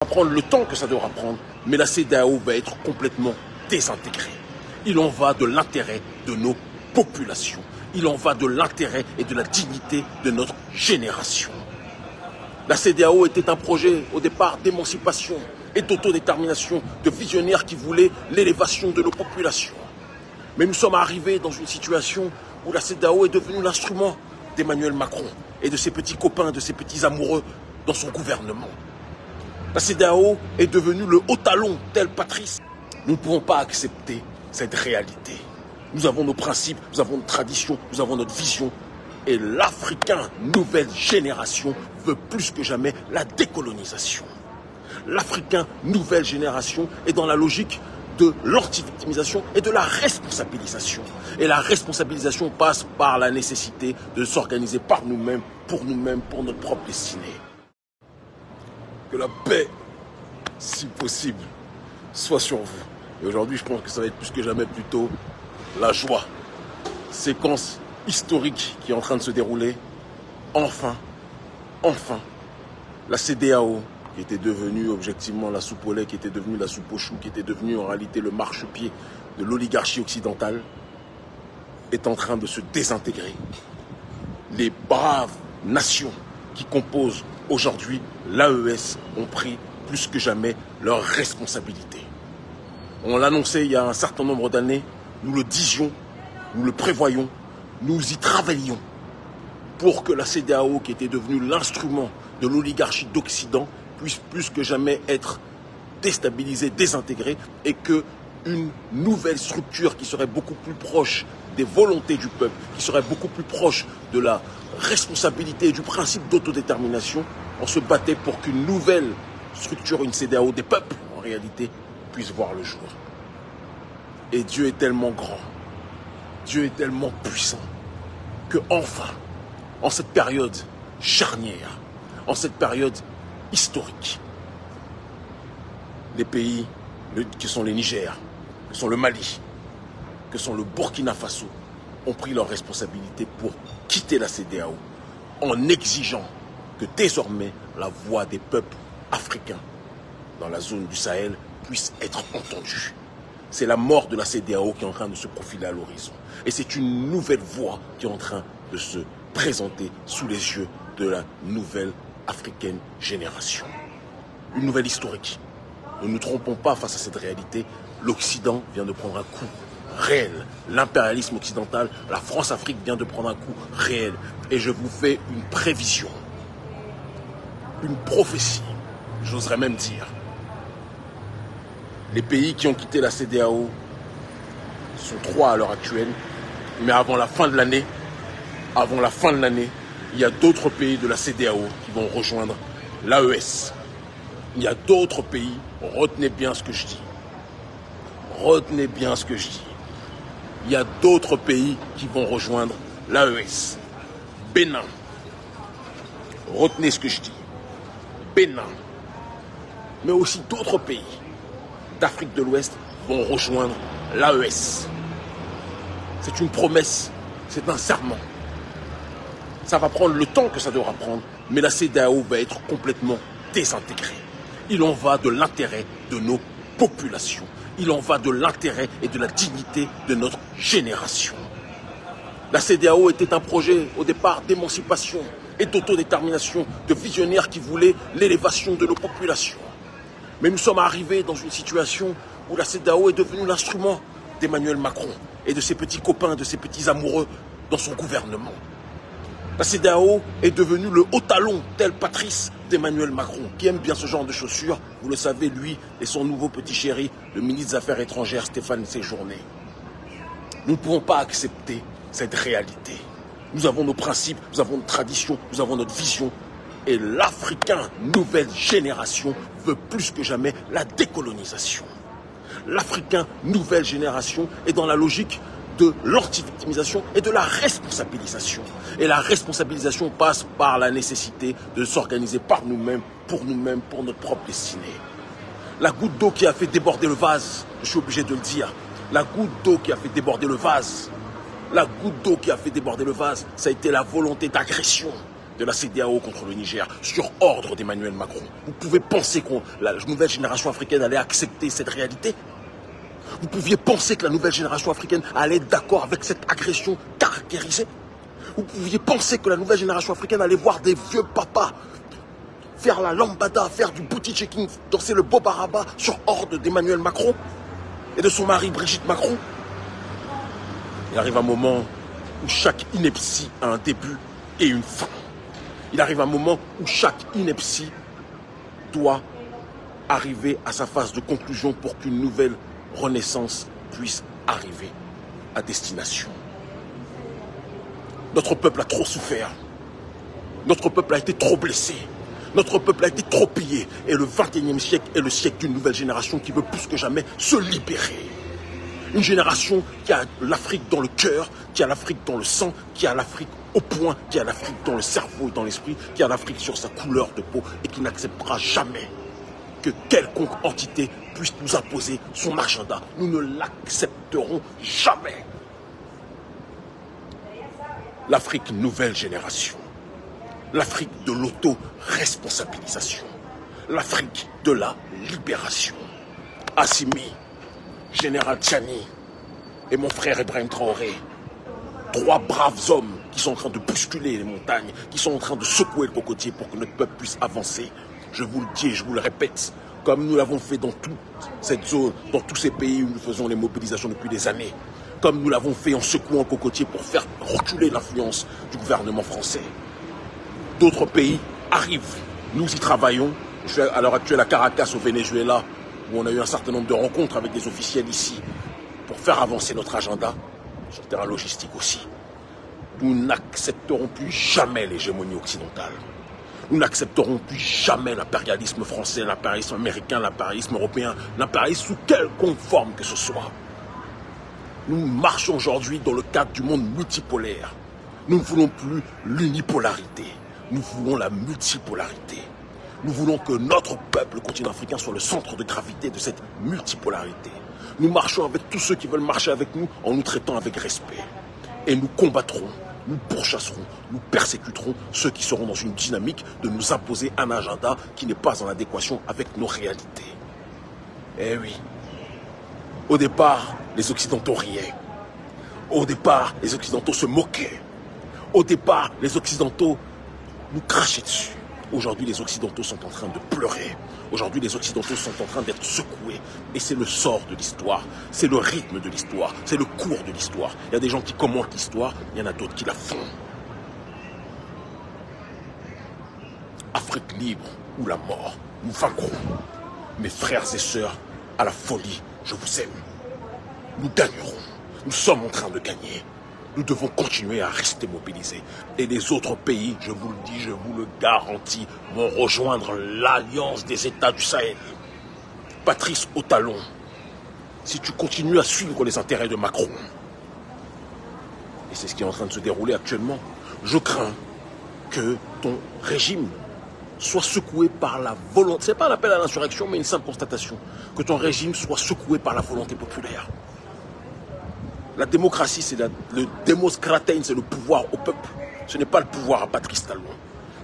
Prendre le temps que ça devra prendre, mais la CEDEAO va être complètement désintégrée. Il en va de l'intérêt de nos populations. Il en va de l'intérêt et de la dignité de notre génération. La CEDEAO était un projet au départ d'émancipation et d'autodétermination, de visionnaires qui voulaient l'élévation de nos populations. Mais nous sommes arrivés dans une situation où la CEDEAO est devenue l'instrument d'Emmanuel Macron et de ses petits copains, de ses petits amoureux dans son gouvernement. La CEDEAO est devenue le haut talon, tel Patrice. Nous ne pouvons pas accepter cette réalité. Nous avons nos principes, nous avons nos traditions, nous avons notre vision. Et l'Africain, nouvelle génération, veut plus que jamais la décolonisation. L'Africain, nouvelle génération, est dans la logique de l'anti-victimisation et de la responsabilisation. Et la responsabilisation passe par la nécessité de s'organiser par nous-mêmes, pour notre propre destinée. Que la paix, si possible, soit sur vous. Et aujourd'hui, je pense que ça va être plus que jamais plutôt la joie. Séquence historique qui est en train de se dérouler. Enfin, la CEDEAO, qui était devenue objectivement la soupe au lait, qui était devenue la soupe au chou, qui était devenue en réalité le marchepied de l'oligarchie occidentale, est en train de se désintégrer. Les braves nations qui composent aujourd'hui l'AES ont pris plus que jamais leurs responsabilités. On l'annonçait il y a un certain nombre d'années, nous le disions, nous le prévoyons, nous y travaillions pour que la CEDEAO, qui était devenue l'instrument de l'oligarchie d'Occident, puisse plus que jamais être déstabilisée, désintégrée, et qu'une nouvelle structure qui serait beaucoup plus proche des volontés du peuple, qui serait beaucoup plus proche de la responsabilité et du principe d'autodétermination, on se battait pour qu'une nouvelle structure, une CEDEAO des peuples, en réalité, puisse voir le jour. Et Dieu est tellement grand, Dieu est tellement puissant, que enfin, en cette période charnière, en cette période historique, les pays que sont les Niger, que sont le Mali, que sont le Burkina Faso, ont pris leurs responsabilités pour quitter la CEDEAO, en exigeant que désormais la voix des peuples africains dans la zone du Sahel puisse être entendue. C'est la mort de la CEDEAO qui est en train de se profiler à l'horizon. Et c'est une nouvelle voix qui est en train de se présenter sous les yeux de la nouvelle africaine génération. Une nouvelle historique. Ne nous trompons pas face à cette réalité. L'Occident vient de prendre un coup réel. L'impérialisme occidental, la France-Afrique vient de prendre un coup réel. Et je vous fais une prévision, une prophétie, j'oserais même dire. Les pays qui ont quitté la CEDEAO sont 3 à l'heure actuelle, mais avant la fin de l'année, il y a d'autres pays de la CEDEAO qui vont rejoindre l'AES. Il y a d'autres pays, retenez bien ce que je dis. Retenez bien ce que je dis. Il y a d'autres pays qui vont rejoindre l'AES. Bénin. Retenez ce que je dis. Bénin. Mais aussi d'autres pays d'Afrique de l'Ouest vont rejoindre l'AES. C'est une promesse, c'est un serment. Ça va prendre le temps que ça devra prendre, mais la CEDEAO va être complètement désintégrée. Il en va de l'intérêt de nos populations. Il en va de l'intérêt et de la dignité de notre génération. La CEDEAO était un projet au départ d'émancipation et d'autodétermination, de visionnaires qui voulaient l'élévation de nos populations. Mais nous sommes arrivés dans une situation où la CEDEAO est devenue l'instrument d'Emmanuel Macron et de ses petits copains, de ses petits amoureux dans son gouvernement. La CEDEAO est devenue le haut talon, tel Patrice, d'Emmanuel Macron, qui aime bien ce genre de chaussures. Vous le savez, lui et son nouveau petit chéri, le ministre des Affaires étrangères, Stéphane Séjourné. Nous ne pouvons pas accepter cette réalité. Nous avons nos principes, nous avons nos traditions, nous avons notre vision. Et l'Africain, nouvelle génération, veut plus que jamais la décolonisation. L'Africain, nouvelle génération, est dans la logique de l'anti-victimisation et de la responsabilisation. Et la responsabilisation passe par la nécessité de s'organiser par nous-mêmes, pour notre propre destinée. La goutte d'eau qui a fait déborder le vase, je suis obligé de le dire, la goutte d'eau qui a fait déborder le vase, ça a été la volonté d'agression de la CEDEAO contre le Niger sur ordre d'Emmanuel Macron. Vous pouvez penser que la nouvelle génération africaine allait accepter cette réalité? Vous pouviez penser que la nouvelle génération africaine allait être d'accord avec cette agression caractérisée? Vous pouviez penser que la nouvelle génération africaine allait voir des vieux papas faire la lambada, faire du booty checking, danser le bobaraba sur ordre d'Emmanuel Macron et de son mari Brigitte Macron? Il arrive un moment où chaque ineptie a un début et une fin. Il arrive un moment où chaque ineptie doit arriver à sa phase de conclusion pour qu'une nouvelle renaissance puisse arriver à destination. Notre peuple a trop souffert. Notre peuple a été trop blessé. Notre peuple a été trop pillé. Et le 21e siècle est le siècle d'une nouvelle génération qui veut plus que jamais se libérer. Une génération qui a l'Afrique dans le cœur, qui a l'Afrique dans le sang, qui a l'Afrique au poing, qui a l'Afrique dans le cerveau et dans l'esprit, qui a l'Afrique sur sa couleur de peau et qui n'acceptera jamais que quelconque entité puisse nous imposer son agenda. Nous ne l'accepterons jamais. L'Afrique nouvelle génération. L'Afrique de l'auto-responsabilisation. L'Afrique de la libération. Assimi, Général Tchani et mon frère Ibrahim Traoré. 3 braves hommes qui sont en train de bousculer les montagnes, qui sont en train de secouer le cocotier pour que notre peuple puisse avancer. Je vous le dis et je vous le répète, comme nous l'avons fait dans toute cette zone, dans tous ces pays où nous faisons les mobilisations depuis des années, comme nous l'avons fait en secouant le cocotier pour faire reculer l'influence du gouvernement français. D'autres pays arrivent, nous y travaillons. Je suis à l'heure actuelle à Caracas au Venezuela, où on a eu un certain nombre de rencontres avec des officiels ici pour faire avancer notre agenda, sur le terrain logistique aussi. Nous n'accepterons plus jamais l'hégémonie occidentale. Nous n'accepterons plus jamais l'impérialisme français, l'impérialisme américain, l'impérialisme européen, l'impérialisme sous quelconque forme que ce soit. Nous marchons aujourd'hui dans le cadre du monde multipolaire. Nous ne voulons plus l'unipolarité. Nous voulons la multipolarité. Nous voulons que notre peuple, le continent africain, soit le centre de gravité de cette multipolarité. Nous marchons avec tous ceux qui veulent marcher avec nous en nous traitant avec respect. Et nous combattrons, nous pourchasserons, nous persécuterons ceux qui seront dans une dynamique de nous imposer un agenda qui n'est pas en adéquation avec nos réalités. Eh oui. Au départ, les Occidentaux riaient. Au départ, les Occidentaux se moquaient. Au départ, les Occidentaux nous crachaient dessus. Aujourd'hui, les Occidentaux sont en train de pleurer. Aujourd'hui, les Occidentaux sont en train d'être secoués. Et c'est le sort de l'histoire. C'est le rythme de l'histoire. C'est le cours de l'histoire. Il y a des gens qui commentent l'histoire. Il y en a d'autres qui la font. Afrique libre ou la mort. Nous vaincrons. Mes frères et sœurs, à la folie, je vous aime. Nous gagnerons. Nous sommes en train de gagner. Nous devons continuer à rester mobilisés. Et les autres pays, je vous le dis, je vous le garantis, vont rejoindre l'alliance des États du Sahel. Patrice Otalon, si tu continues à suivre les intérêts de Macron, et c'est ce qui est en train de se dérouler actuellement, je crains que ton régime soit secoué par la volonté, c'est pas un appel à l'insurrection, mais une simple constatation, que ton régime soit secoué par la volonté populaire. La démocratie, c'est le démoskratein, c'est le pouvoir au peuple. Ce n'est pas le pouvoir à Patrice Talon.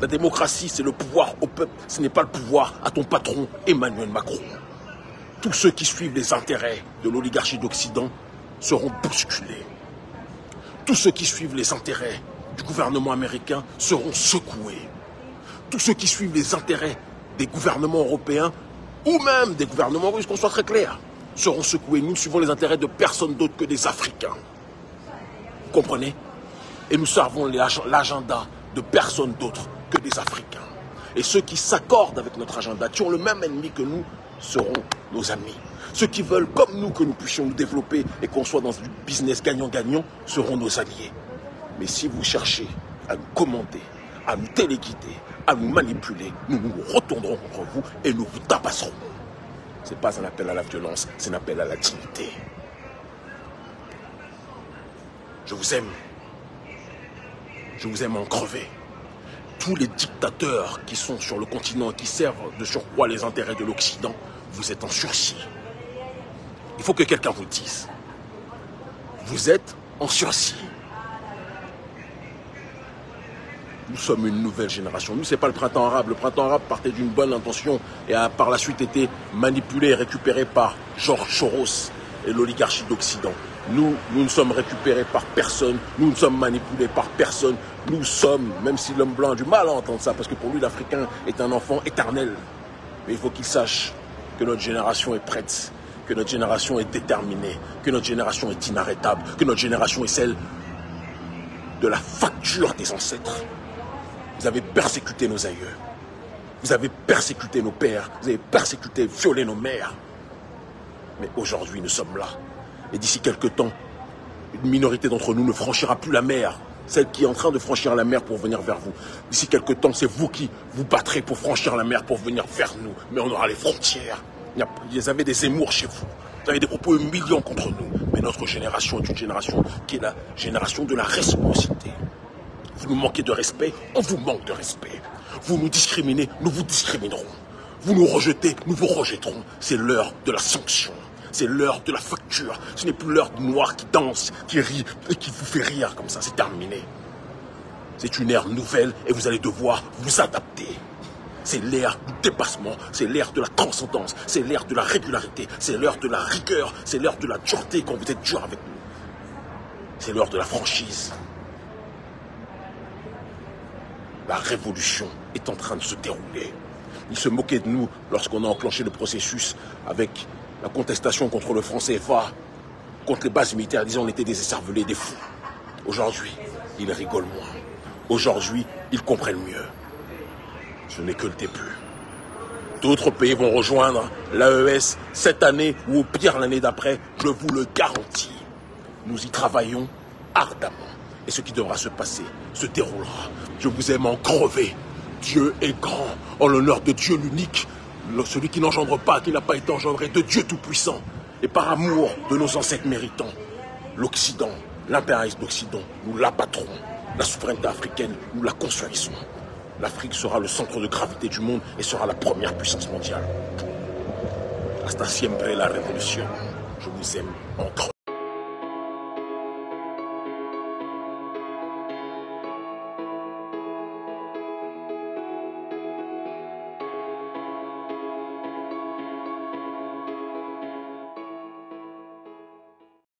La démocratie, c'est le pouvoir au peuple. Ce n'est pas le pouvoir à ton patron, Emmanuel Macron. Tous ceux qui suivent les intérêts de l'oligarchie d'Occident seront bousculés. Tous ceux qui suivent les intérêts du gouvernement américain seront secoués. Tous ceux qui suivent les intérêts des gouvernements européens ou même des gouvernements russes, qu'on soit très clair, seront secoués. Nous suivons les intérêts de personne d'autre que des Africains. Vous comprenez? Et nous servons l'agenda de personne d'autre que des Africains. Et ceux qui s'accordent avec notre agenda, qui ont le même ennemi que nous, seront nos amis. Ceux qui veulent, comme nous, que nous puissions nous développer et qu'on soit dans du business gagnant-gagnant, seront nos alliés. Mais si vous cherchez à nous commander, à nous téléguider, à nous manipuler, nous nous retournerons contre vous et nous vous tabasserons. Ce n'est pas un appel à la violence, c'est un appel à la dignité. Je vous aime. Je vous aime en crever. Tous les dictateurs qui sont sur le continent et qui servent de surcroît les intérêts de l'Occident, vous êtes en sursis. Il faut que quelqu'un vous le dise. Vous êtes en sursis. Nous sommes une nouvelle génération. Nous, ce n'est pas le printemps arabe. Le printemps arabe partait d'une bonne intention et a par la suite été manipulé et récupéré par George Soros et l'oligarchie d'Occident. Nous ne sommes récupérés par personne. Nous ne sommes manipulés par personne. Nous sommes, même si l'homme blanc a du mal à entendre ça, parce que pour lui, l'Africain est un enfant éternel. Mais il faut qu'il sache que notre génération est prête, que notre génération est déterminée, que notre génération est inarrêtable, que notre génération est celle de la facture des ancêtres. Vous avez persécuté nos aïeux. Vous avez persécuté nos pères. Vous avez persécuté, violé nos mères. Mais aujourd'hui, nous sommes là. Et d'ici quelques temps, une minorité d'entre nous ne franchira plus la mer. Celle qui est en train de franchir la mer pour venir vers vous. D'ici quelques temps, c'est vous qui vous battrez pour franchir la mer, pour venir vers nous. Mais on aura les frontières. Vous avez des Zemmour chez vous. Vous avez des propos humiliants contre nous. Mais notre génération est une génération qui est la génération de la réciprocité. Vous nous manquez de respect, on vous manque de respect. Vous nous discriminez, nous vous discriminerons. Vous nous rejetez, nous vous rejetterons. C'est l'heure de la sanction. C'est l'heure de la facture. Ce n'est plus l'heure du noir qui danse, qui rit et qui vous fait rire comme ça. C'est terminé. C'est une ère nouvelle et vous allez devoir vous adapter. C'est l'ère du dépassement, c'est l'ère de la transcendance, c'est l'ère de la régularité, c'est l'heure de la rigueur, c'est l'heure de la dureté quand vous êtes dur avec nous. C'est l'heure de la franchise. La révolution est en train de se dérouler. Ils se moquaient de nous lorsqu'on a enclenché le processus avec la contestation contre le franc CFA, contre les bases militaires, disant qu'on était des écervelés, des fous. Aujourd'hui, ils rigolent moins. Aujourd'hui, ils comprennent mieux. Ce n'est que le début. D'autres pays vont rejoindre l'AES cette année ou au pire l'année d'après, je vous le garantis. Nous y travaillons ardemment. Et ce qui devra se passer se déroulera. Je vous aime en crever. Dieu est grand, en l'honneur de Dieu l'unique, celui qui n'engendre pas, qui n'a pas été engendré, de Dieu tout-puissant. Et par amour de nos ancêtres méritants, l'Occident, l'impérialisme d'Occident, nous l'abattrons. La souveraineté africaine, nous la construisons. L'Afrique sera le centre de gravité du monde et sera la première puissance mondiale. Hasta siempre la révolution. Je vous aime en crevé.